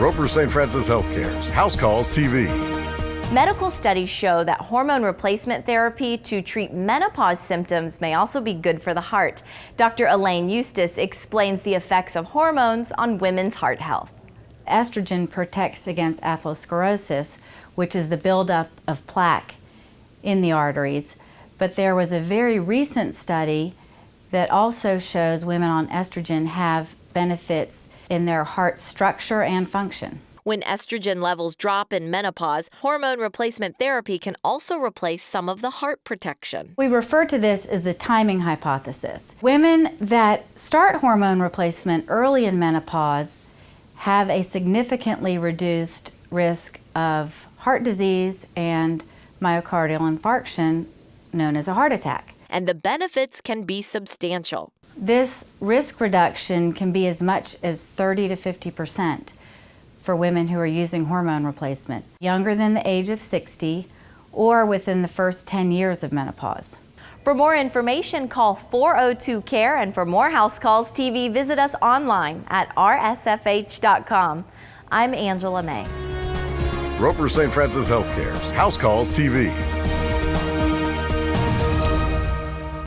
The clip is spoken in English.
Roper St. Francis Healthcare's House Calls TV. Medical studies show that hormone replacement therapy to treat menopause symptoms may also be good for the heart. Dr. Elaine Eustis explains the effects of hormones on women's heart health. Estrogen protects against atherosclerosis, which is the buildup of plaque in the arteries. But there was a very recent study that also shows women on estrogen have benefits in their heart structure and function. When estrogen levels drop in menopause, hormone replacement therapy can also replace some of the heart protection. We refer to this as the timing hypothesis. Women that start hormone replacement early in menopause have a significantly reduced risk of heart disease and myocardial infarction, known as a heart attack. And the benefits can be substantial. This risk reduction can be as much as 30 to 50% for women who are using hormone replacement, younger than the age of 60 or within the first 10 years of menopause. For more information, call 402-CARE, and for more House Calls TV, visit us online at rsfh.com. I'm Angela May. Roper St. Francis Healthcare's House Calls TV.